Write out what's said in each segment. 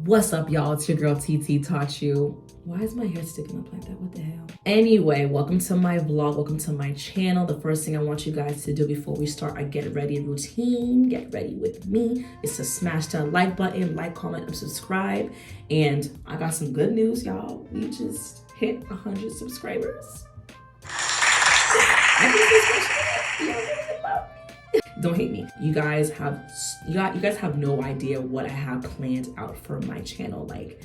What's up, y'all? It's your girl TT Taught You. Why is my hair sticking up like that? What the hell? Anyway, welcome to my vlog. Welcome to my channel. The first thing I want you guys to do before we start our get ready routine, get ready with me, is to smash that like button, like, comment, and subscribe. And I got some good news, y'all. We just hit 100 subscribers. Don't hate me. You guys have no idea what I have planned out for my channel. Like,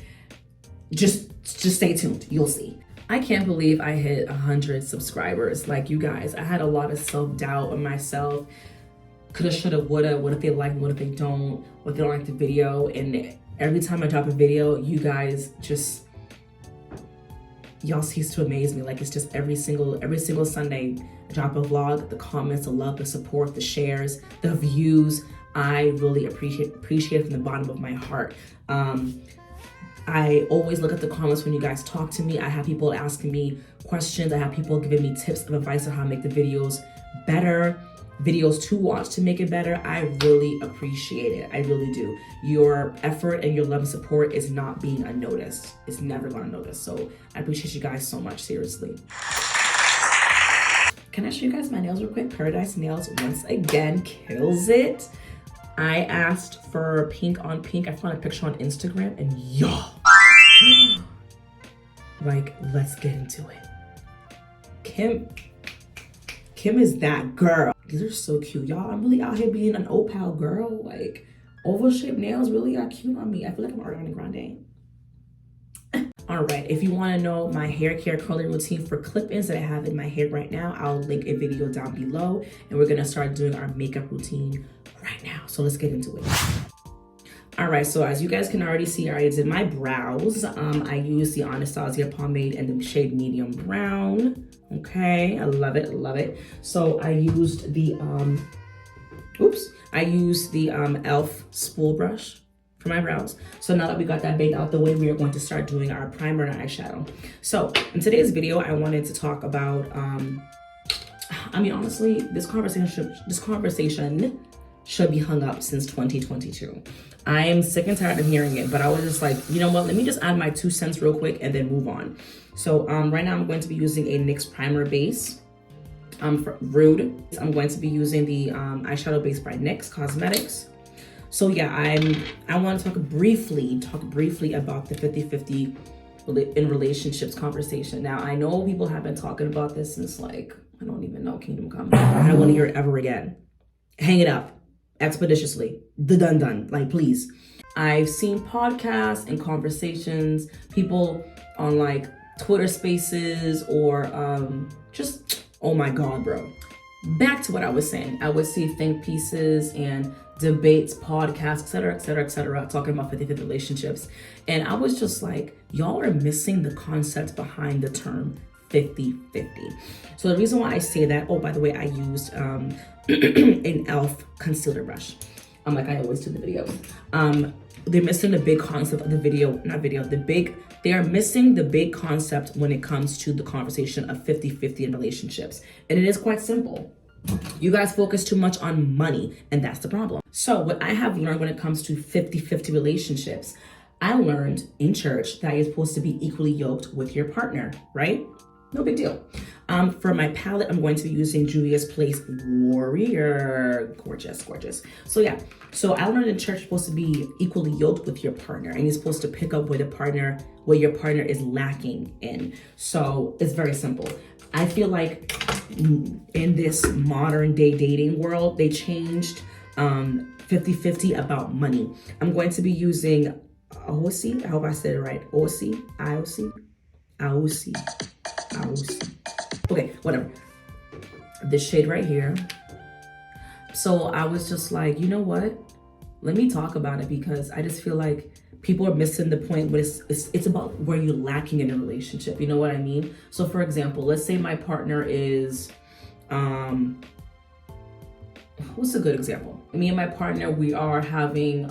just stay tuned. You'll see. I can't believe I hit 100 subscribers. Like, you guys, I had a lot of self-doubt on myself. Coulda, shoulda, woulda. What if they like me? What if they don't? What if they don't like the video? And every time I drop a video, you guys just, y'all cease to amaze me. Like, it's just every single Sunday, I drop a vlog, the comments, the love, the support, the shares, the views. I really appreciate it from the bottom of my heart. I always look at the comments when you guys talk to me. I have people asking me questions. I have people giving me tips of advice on how to make the videos better, videos to watch to make it better. I really appreciate it. I really do. Your effort and your love and support is not being unnoticed. It's never gone unnoticed. So I appreciate you guys so much, seriously. Can I show you guys my nails real quick? Paradise Nails once again kills it. I asked for pink on pink. I found a picture on Instagram and y'all, like, let's get into it. Kim is that girl. These are so cute, y'all. I'm really out here being an opal girl. Like, oval shaped nails really are cute on me. I feel like I'm Ariana Grande. All right, if you want to know my hair care curling routine for clip-ins that I have in my hair right now, I'll link a video down below, and we're gonna start doing our makeup routine right now. So let's get into it. All right, so as you guys can already see, I already did my brows. I used the Anastasia pomade in the shade medium brown. Okay, I love it, love it. So I used the e.l.f. spool brush for my brows. So now that we got that bait out the way, we are going to start doing our primer and eyeshadow. So in today's video, I wanted to talk about, I mean, honestly, this conversation should be hung up since 2022. I am sick and tired of hearing it, but I was just like, you know what, let me just add my 2 cents real quick and then move on. So right now I'm going to be using a NYX primer base for Rude. I'm going to be using the eyeshadow base by NYX Cosmetics. So yeah, I want to talk briefly about the 50-50 in relationships conversation. Now, I know people have been talking about this since, like, I don't even know, Kingdom Come. I don't want to hear it ever again. Hang it up expeditiously. Done. Like, please. I've seen podcasts and conversations, people on like Twitter Spaces or just, oh my God, bro. Back to what I was saying. I would see think pieces and debates, podcasts, etc., talking about 50-50 relationships. And I was just like, y'all are missing the concept behind the term 50-50. So the reason why I say that, oh, by the way, I used an e.l.f. concealer brush. Like I always do in the videos. They're missing the big concept of they are missing the big concept when it comes to the conversation of 50-50 in relationships. And it is quite simple. You guys focus too much on money, and that's the problem. So what I have learned when it comes to 50-50 relationships, I learned in church that you're supposed to be equally yoked with your partner, right? No big deal. For my palette, I'm going to be using Juvia's Place Warrior. Gorgeous. So yeah, so I learned in church you're supposed to be equally yoked with your partner, and you're supposed to pick up where your partner is lacking in. So it's very simple. I feel like in this modern day dating world, they changed 50-50 about money. I'm going to be using AOC. I hope I said it right. AOC. Okay, whatever. This shade right here. So I was just like, you know what? Let me talk about it, because I just feel like people are missing the point, but it's about where you're lacking in a relationship. You know what I mean? So for example, let's say my partner is, what's a good example? Me and my partner, we are having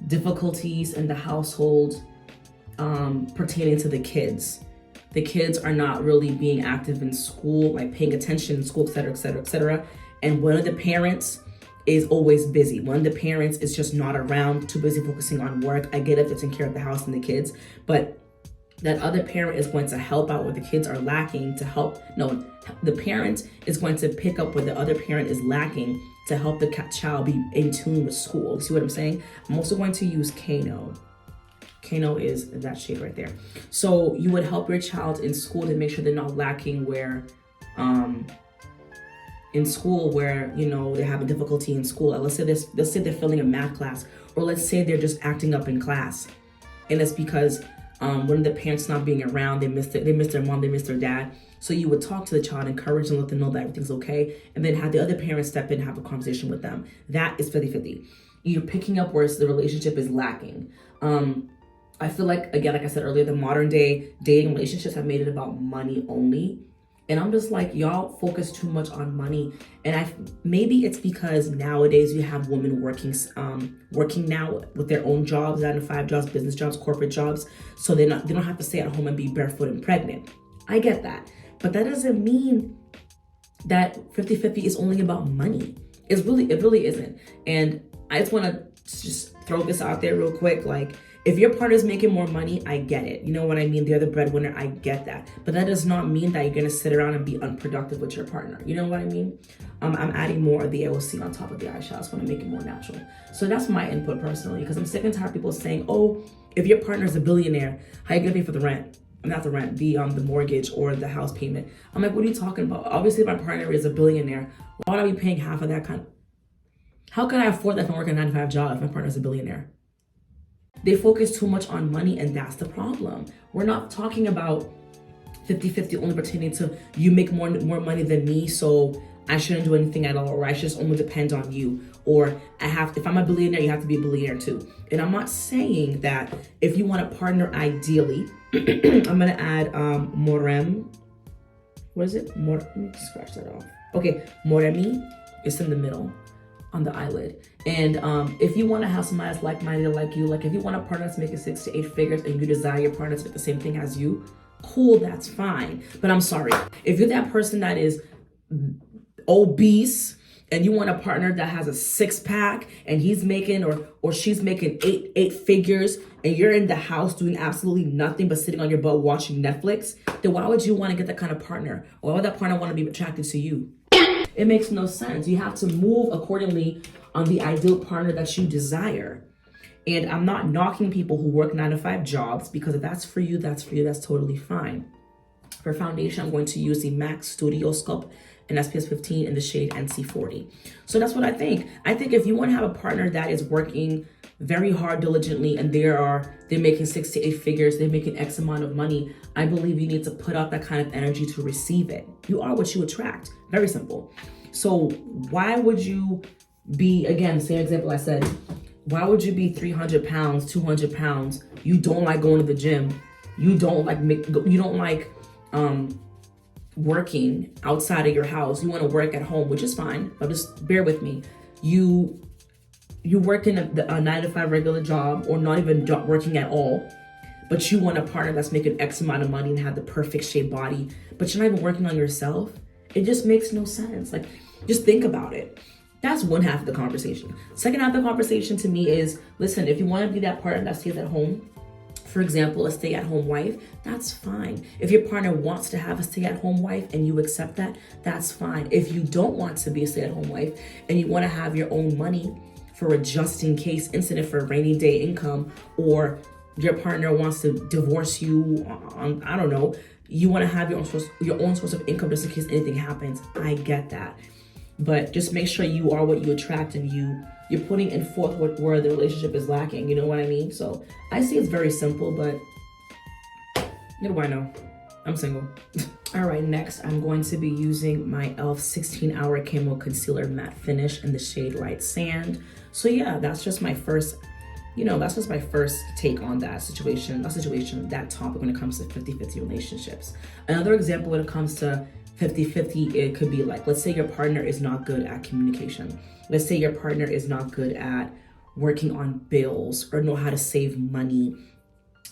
difficulties in the household pertaining to the kids. The kids are not really being active in school, like paying attention in school, etc. And one of the parents is always busy. One of the parents is just not around, too busy focusing on work. I get it, they're taking care of the house and the kids, but that other parent is going to help out where the kids are lacking to help. No, the parent is going to pick up where the other parent is lacking to help the child be in tune with school. See what I'm saying? I'm also going to use Cameo. Cameo is that shade right there. So you would help your child in school to make sure they're not lacking where, in school where, you know, they're having difficulty in school. Let's say they're failing a math class, or let's say they're just acting up in class. And it's because one of the parents not being around, they missed their mom, they missed their dad. So you would talk to the child, encourage them, let them know that everything's okay, and then have the other parent step in and have a conversation with them. That is 50-50. You're picking up where the relationship is lacking. I feel like, again, like I said earlier, the modern day dating relationships have made it about money only. And I'm just like, y'all focus too much on money. And maybe it's because nowadays you have women working now with their own jobs, 9-to-5 jobs, business jobs, corporate jobs. So they don't have to stay at home and be barefoot and pregnant. I get that. But that doesn't mean that 50-50 is only about money. It really isn't. And I just want to just throw this out there real quick. Like, if your partner's making more money, I get it. You know what I mean? They're the breadwinner, I get that. But that does not mean that you're gonna sit around and be unproductive with your partner. You know what I mean? I'm adding more of the AOC on top of the eyeshadow. I just wanna make it more natural. So that's my input personally, because I'm sick and tired of people saying, oh, if your partner's a billionaire, how are you gonna pay for the rent? Not the rent, the mortgage or the house payment. I'm like, what are you talking about? Obviously, if my partner is a billionaire, why would I be paying half of that kind? How can I afford that if I'm working a 9-to-5 job if my partner's a billionaire? They focus too much on money, and that's the problem. We're not talking about 50-50 only pertaining to you make more money than me, so I shouldn't do anything at all, or I should just only depend on you, or if I'm a billionaire, you have to be a billionaire too. And I'm not saying that if you want a partner ideally, I'm gonna add Morem. What is it? Let me scratch that off. Okay, Moremi. It's in the middle on the eyelid. And if you want to have somebody that's like-minded like you, like if you want a partner that's making 6 to 8 figures and you desire your partner to make the same thing as you, cool, that's fine. But I'm sorry, if you're that person that is obese and you want a partner that has a 6-pack and he's making or she's making eight figures and you're in the house doing absolutely nothing but sitting on your butt watching Netflix, then why would you want to get that kind of partner? Or why would that partner want to be attracted to you? It makes no sense. You have to move accordingly on the ideal partner that you desire. And I'm not knocking people who work 9-to-5 jobs, because if that's for you, that's totally fine. For foundation, I'm going to use the MAC Studio Sculpt in SPF 15 in the shade NC40. So that's what I think. I think if you want to have a partner that is working very hard, diligently, and they're making 6 to 8 figures, they're making X amount of money, I believe you need to put out that kind of energy to receive it. You are what you attract. Very simple. So why would you be, again, same example I said, why would you be 300 pounds, 200 pounds? You don't like going to the gym. You don't like working outside of your house. You want to work at home, which is fine, but just bear with me. You work in a 9-to-5 regular job, or not even working at all, but you want a partner that's making X amount of money and have the perfect shaped body, but you're not even working on yourself. It just makes no sense. Like, just think about it. That's one half of the conversation. Second half of the conversation to me is, listen, if you want to be that partner that stays at home, for example, a stay-at-home wife, that's fine. If your partner wants to have a stay-at-home wife and you accept that, that's fine. If you don't want to be a stay-at-home wife and you want to have your own money for a just-in-case incident, for a rainy day income, or your partner wants to divorce you on, I don't know, you want to have your own source of income just in case anything happens, I get that. But just make sure you are what you attract, and you're putting in forth where the relationship is lacking. You know what I mean? So I see it's very simple, but what do I know? I'm single. All right, next I'm going to be using my e.l.f. 16-Hour Camo Concealer Matte Finish in the shade Light Sand. So yeah, that's just my first take on that topic when it comes to 50-50 relationships. Another example when it comes to 50-50, it could be like, let's say your partner is not good at communication. Let's say your partner is not good at working on bills or know how to save money.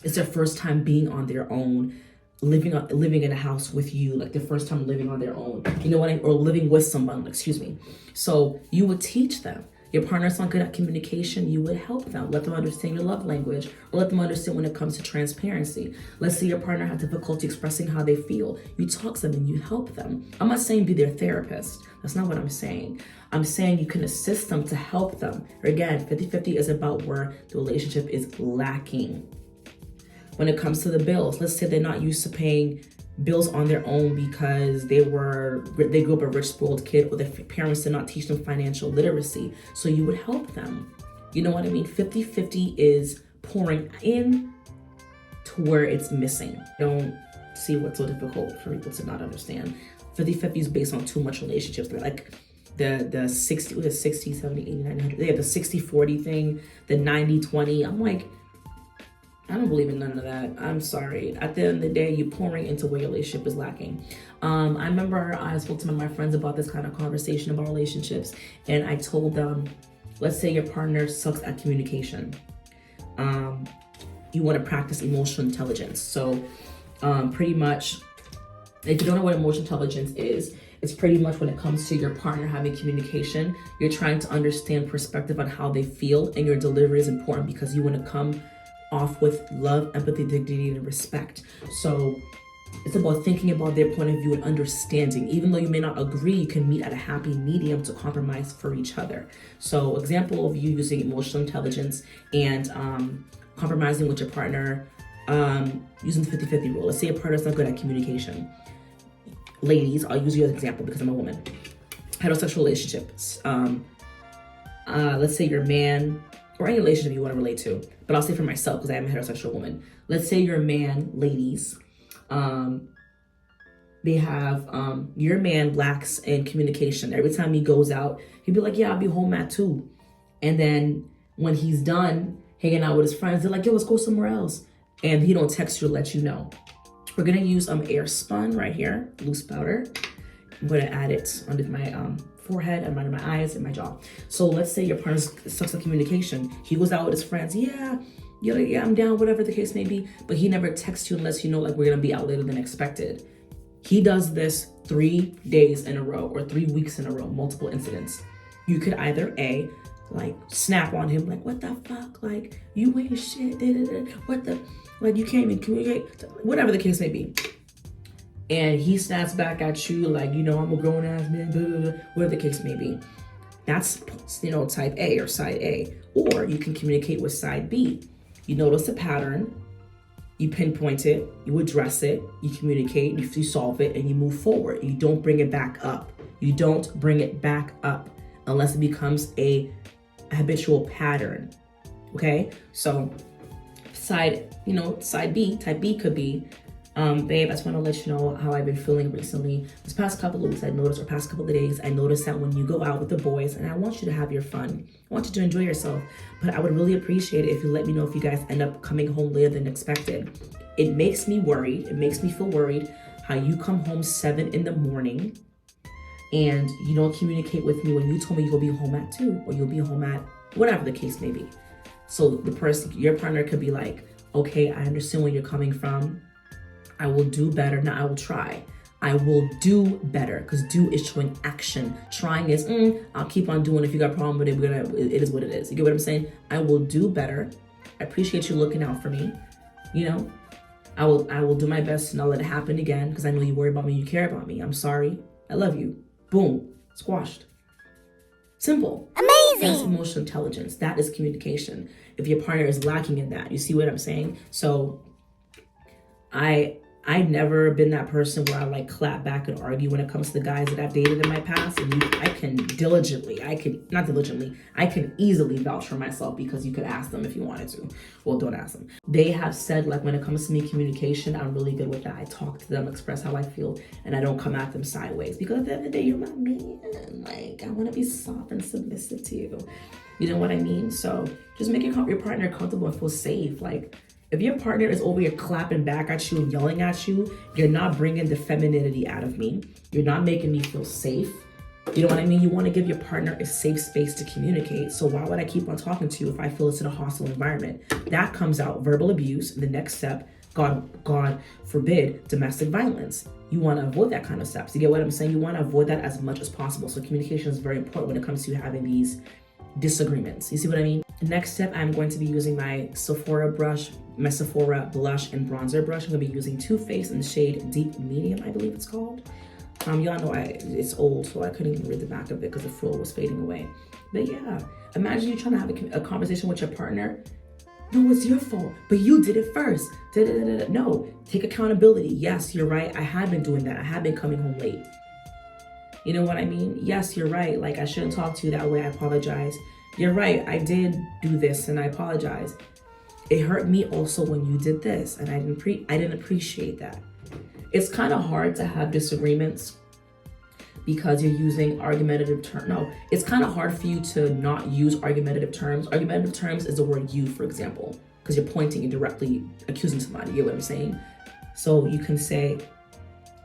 It's their first time being on their own. living in a house with you, like the first time living on their own, you know what or living with someone, excuse me. So you would teach them. Your partner's not good at communication, you would help them. Let them understand your love language, or let them understand when it comes to transparency. Let's say your partner has difficulty expressing how they feel. You talk to them and you help them. I'm not saying be their therapist. That's not what I'm saying. I'm saying you can assist them to help them. Again, 50-50 is about where the relationship is lacking. When it comes to the bills, let's say they're not used to paying bills on their own because they grew up a rich, spoiled kid, or their parents did not teach them financial literacy. So you would help them. You know what I mean? 50-50 is pouring in to where it's missing. Don't see what's so difficult for people to not understand. 50-50 is based on too much relationships. They're like the 60, 70, 80, 90, 100. They have the 60-40 thing, the 90-20. I'm like, I don't believe in none of that. I'm sorry. At the end of the day, you're pouring into where your relationship is lacking. I remember I spoke to my friends about this kind of conversation about relationships, and I told them, let's say your partner sucks at communication. You want to practice emotional intelligence. So pretty much, if you don't know what emotional intelligence is, it's pretty much when it comes to your partner having communication, you're trying to understand perspective on how they feel, and your delivery is important because you want to come off with love, empathy, dignity, and respect. So it's about thinking about their point of view and understanding. Even though you may not agree, you can meet at a happy medium to compromise for each other. So example of you using emotional intelligence and compromising with your partner, using the 50-50 rule. Let's say your partner's not good at communication. Ladies, I'll use you as an example because I'm a woman. Heterosexual relationships. Let's say your man, or any relationship you want to relate to, but I'll say for myself because I am a heterosexual woman. Let's say your man, ladies, they have, your man lacks in communication. Every time he goes out, he'd be like, yeah, I'll be home at 2. And then when he's done hanging out with his friends, they're like, yo, let's go somewhere else. And he don't text you to let you know. We're gonna use Airspun right here, loose powder. I'm gonna add it under my forehead and under my eyes and my jaw. So let's say your partner sucks at communication. He goes out with his friends. Yeah, I'm down, whatever the case may be. But he never texts you unless you know, like, we're gonna be out later than expected. He does this 3 days in a row or 3 weeks in a row, multiple incidents. You could either A, like, snap on him, like, what the fuck? Like, you ain't shit, what the, like, you can't even communicate, whatever the case may be. And he snaps back at you like, you know, I'm a grown ass man, whatever the case may be. That's, you know, type A or side A. Or you can communicate with side B. You notice a pattern, you pinpoint it, you address it, you communicate, you solve it, and you move forward. You don't bring it back up. You don't bring it back up unless it becomes a habitual pattern. Okay? So side B, type B could be, babe, I just want to let you know how I've been feeling recently. This past couple of weeks, past couple of days, I noticed that when you go out with the boys, and I want you to have your fun, I want you to enjoy yourself, but I would really appreciate it if you let me know if you guys end up coming home later than expected. It makes me worried. It makes me feel worried how you come home 7 in the morning and you don't communicate with me when you told me you'll be home at 2 or you'll be home at whatever the case may be. So your partner could be like, okay, I understand where you're coming from. I will do better. Now I will try. I will do better, because do is showing action. Trying is, I'll keep on doing. If you got a problem with it, it is what it is. You get what I'm saying? I will do better. I appreciate you looking out for me. You know, I will do my best to not let it happen again, because I know you worry about me, you care about me. I'm sorry. I love you. Boom. Squashed. Simple. Amazing. That's emotional intelligence. That is communication. If your partner is lacking in that, you see what I'm saying? So I've never been that person where I like clap back and argue when it comes to the guys that I've dated in my past. And I can easily vouch for myself, because you could ask them if you wanted to. Well, don't ask them. They have said, like, when it comes to me communication, I'm really good with that. I talk to them, express how I feel, and I don't come at them sideways, because at the end of the day, you're my man. Like, I want to be soft and submissive to you. You know what I mean? So just make your partner comfortable and feel safe. Like, if your partner is over here clapping back at you and yelling at you, you're not bringing the femininity out of me. You're not making me feel safe. You know what I mean? You want to give your partner a safe space to communicate. So why would I keep on talking to you if I feel it's in a hostile environment? That comes out verbal abuse. The next step, God forbid, domestic violence. You want to avoid that kind of steps. You get what I'm saying? You want to avoid that as much as possible. So communication is very important when it comes to having these disagreements. You see what I mean? Next step, I'm going to be using my Sephora brush, my Sephora blush and bronzer brush. I'm going to be using Too Faced in the shade Deep Medium, I believe it's called. Y'all know it's old, so I couldn't even read the back of it because the frill was fading away. But yeah, imagine you trying to have a conversation with your partner. No, it's your fault, but you did it first. No, take accountability. Yes, you're right. I have been doing that. I have been coming home late. You know what I mean? Yes, you're right. Like, I shouldn't talk to you that way. I apologize. You're right. I did do this and I apologize. It hurt me also when you did this and I didn't appreciate that. It's kind of hard to have disagreements because you're using argumentative terms. No, it's kind of hard for you to not use argumentative terms. Argumentative terms is the word you, for example, because you're pointing and directly accusing somebody. You get what I'm saying? So you can say,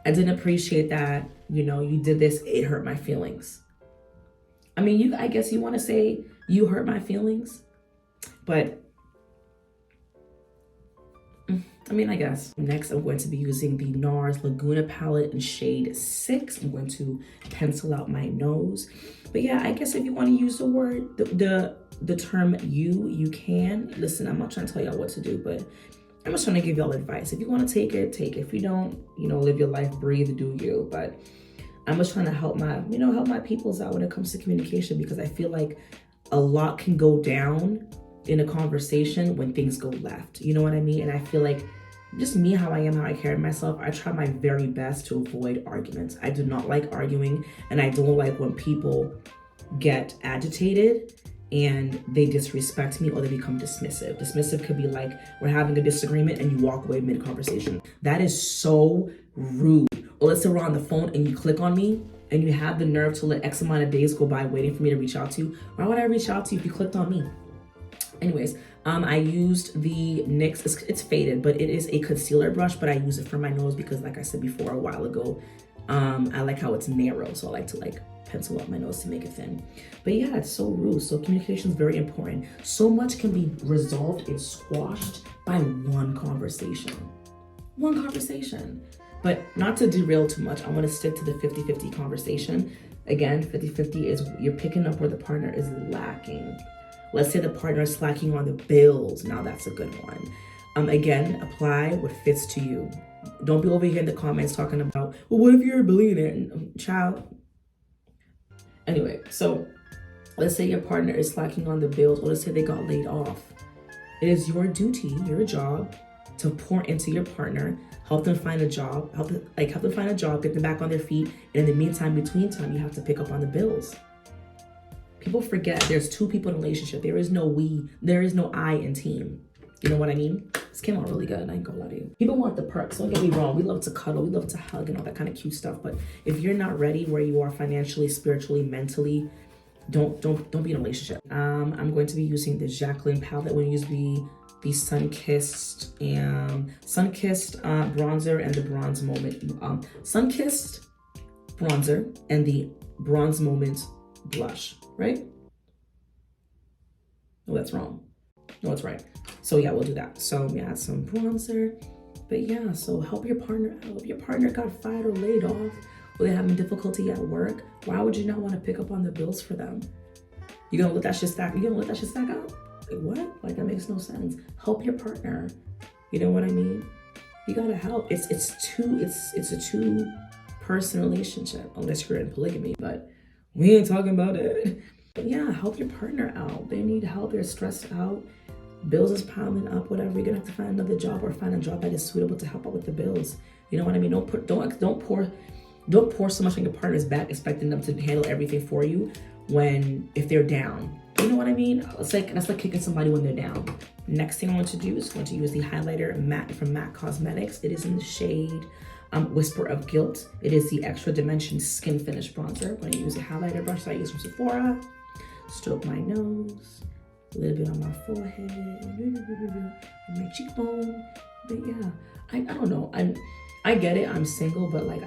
I didn't appreciate that. You know, you did this. It hurt my feelings. I mean, I guess you want to say you hurt my feelings, but I mean, I guess. Next, I'm going to be using the NARS Laguna palette in shade 6. I'm going to pencil out my nose. But yeah, I guess if you want to use the word, the term you can. Listen, I'm not trying to tell y'all what to do, but I'm just trying to give y'all advice. If you want to take it, take it. If you don't, you know, live your life, breathe, do you. But I'm just trying to help my peoples out when it comes to communication, because I feel like a lot can go down in a conversation when things go left. You know what I mean? And I feel like just me, how I am, how I carry myself, I try my very best to avoid arguments. I do not like arguing, and I don't like when people get agitated and they disrespect me or they become dismissive. Dismissive could be like, we're having a disagreement and you walk away mid-conversation. That is so rude. Or let's say we're on the phone and you click on me and you have the nerve to let X amount of days go by waiting for me to reach out to you. Why would I reach out to you if you clicked on me? Anyways, I used the NYX, it's faded, but it is a concealer brush, but I use it for my nose because, like I said before a while ago, I like how it's narrow, so I like to pencil up my nose to make it thin. But yeah, it's so rude. So communication is very important. So much can be resolved and squashed by one conversation. One conversation. But not to derail too much, I want to stick to the 50-50 conversation. Again, 50-50 is you're picking up where the partner is lacking. Let's say the partner is slacking on the bills. Now that's a good one. Again, apply what fits to you. Don't be over here in the comments talking about, well, what if you're a billionaire? Child. Anyway, so let's say your partner is slacking on the bills, or let's say they got laid off. It is your duty, your job, to pour into your partner, help them find a job, help them find a job, get them back on their feet. And in the meantime, between time, you have to pick up on the bills. People forget there's two people in a relationship. There is no we, there is no I in team. You know what I mean? This came out really good, I ain't gonna lie to you. People want the perks, don't get me wrong. We love to cuddle, we love to hug and all that kind of cute stuff. But if you're not ready where you are financially, spiritually, mentally, don't be in a relationship. I'm going to be using the Jacqueline palette. I'm going to use the Sun-Kissed bronzer and the Bronze Moment. Sun-Kissed bronzer and the Bronze Moment blush, right? Oh, that's wrong. No, it's right. So yeah, we'll do that. So we add some bronzer. But yeah, so help your partner out. If your partner got fired or laid off, or they're having difficulty at work, why would you not want to pick up on the bills for them? You gonna let that shit stack? You gonna let that shit stack out? Like what? Like that makes no sense. Help your partner. You know what I mean? You gotta help. It's a two-person relationship, unless you're in polygamy, but we ain't talking about it. But yeah, help your partner out. They need help, they're stressed out. Bills is piling up, whatever. You're gonna have to find another job or find a job that is suitable to help out with the bills. You know what I mean? Don't pour so much on your partner's back, expecting them to handle everything for you if they're down. You know what I mean? That's like kicking somebody when they're down. Next thing I want to do is going to use the highlighter matte from MAC Cosmetics. It is in the shade Whisper of Guilt. It is the Extra Dimension Skin Finish Bronzer. I'm going to use a highlighter brush that I use from Sephora. Stroke my nose, a little bit on my forehead, and my cheekbone. But yeah, I don't know. I get it, I'm single, but like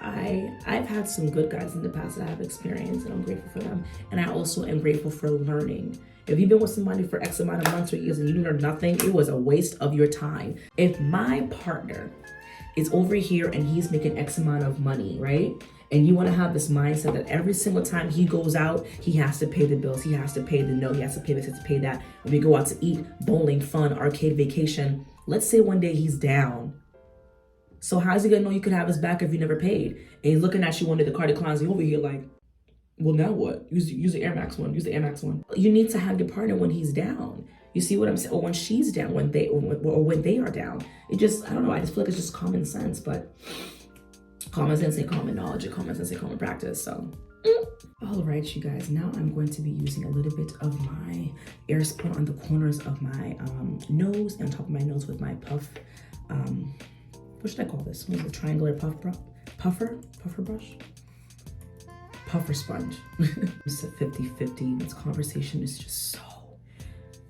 I've had some good guys in the past that I have experienced, and I'm grateful for them. And I also am grateful for learning. If you've been with somebody for X amount of months or years and you learn nothing, it was a waste of your time. If my partner is over here and he's making X amount of money, right? And you want to have this mindset that every single time he goes out, he has to pay the bills, he has to pay the note, he has to pay this, he has to pay that. When we go out to eat, bowling, fun, arcade, vacation, let's say one day he's down. So how's he gonna know you could have his back if you never paid? And he's looking at you under the card declines you over here like, well, now what? Use the Air Max one, use the Air Max one. You need to have your partner when he's down. You see what I'm saying? Or when she's down, when they are down. It just, I don't know, I just feel like it's just common sense, but common sense ain't common knowledge, and common sense ain't common practice, so. All right, you guys, now I'm going to be using a little bit of my Airspun on the corners of my nose and top of my nose with my puff, what should I call this? What is it, triangular puffer brush? Puffer sponge. It's a 50-50. This conversation is just so,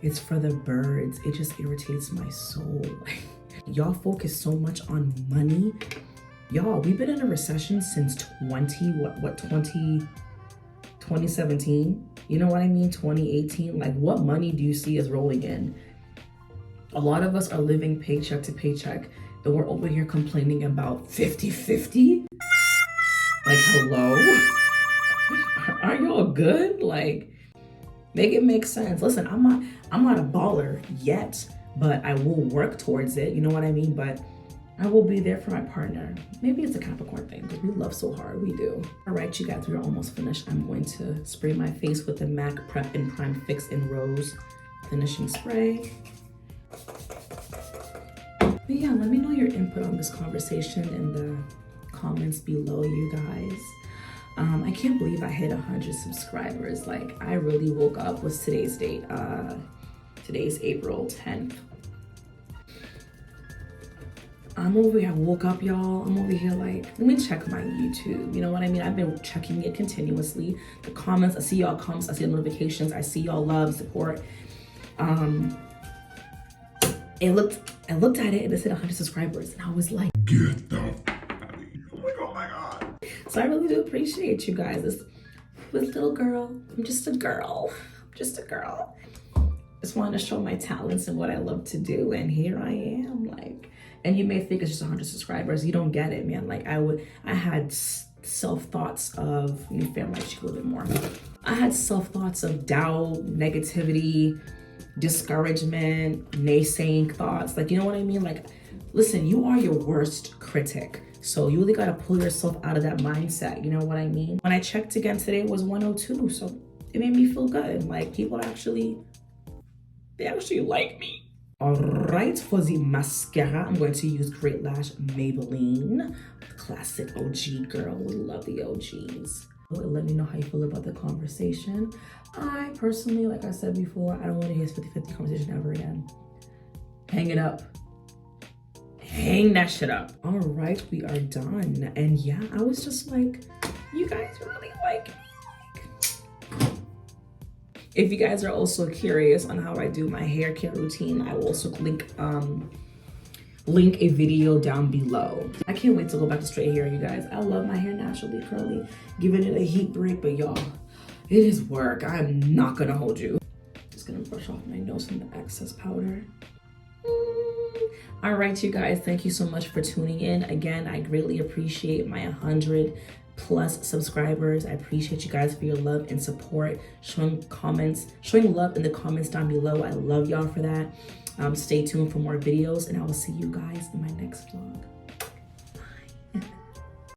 it's for the birds. It just irritates my soul. Y'all focus so much on money. Y'all, we've been in a recession since 2017. You know what I mean? 2018. Like, what money do you see is rolling in? A lot of us are living paycheck to paycheck, and we're over here complaining about 50-50. Like, hello? Are y'all good? Like, make it make sense. Listen, I'm not a baller yet, but I will work towards it. You know what I mean? But I will be there for my partner. Maybe it's a Capricorn thing, because we love so hard. We do. All right, you guys, we're almost finished. I'm going to spray my face with the MAC Prep and Prime Fix in Rose finishing spray. But yeah, let me know your input on this conversation in the comments below, you guys. I can't believe I hit 100 subscribers. Like, I really woke up. What's today's date? Today's April 10th. I'm over here, I woke up, y'all. I'm over here like, let me check my YouTube. You know what I mean? I've been checking it continuously. The comments, I see y'all comments, I see the notifications, I see y'all love, support. I looked at it and it said 100 subscribers, and I was like, get the f out of here. I'm like, oh my God. So I really do appreciate you guys. This little girl, I'm just a girl. Just wanted to show my talents and what I love to do, and here I am, like, and you may think it's just 100 subscribers. You don't get it, man. Like, I had self-thoughts of, let me fan my cheek a little bit more. I had self-thoughts of doubt, negativity, discouragement, naysaying thoughts. Like, you know what I mean? Like, listen, you are your worst critic. So you really got to pull yourself out of that mindset. You know what I mean? When I checked again today, it was 102. So it made me feel good. Like, people they actually like me. All right, for the mascara, I'm going to use Great Lash Maybelline. Classic OG girl. We love the OGs. Let me know how you feel about the conversation. I personally, like I said before, I don't want to hear this 50-50 conversation ever again. Hang it up. Hang that shit up. All right, we are done. And yeah, I was just like, you guys really like me. If you guys are also curious on how I do my hair care routine, I will also link a video down below. I can't wait to go back to straight hair, you guys. I love my hair naturally curly, giving it a heat break, but y'all, it is work. I'm not gonna hold you. Just gonna brush off my nose from the excess powder. All right, you guys, thank you so much for tuning in. Again, I greatly appreciate my 100+ subscribers. I appreciate you guys for your love and support, showing love in the comments down below. I love y'all for that. Stay tuned for more videos, and I will see you guys in my next vlog.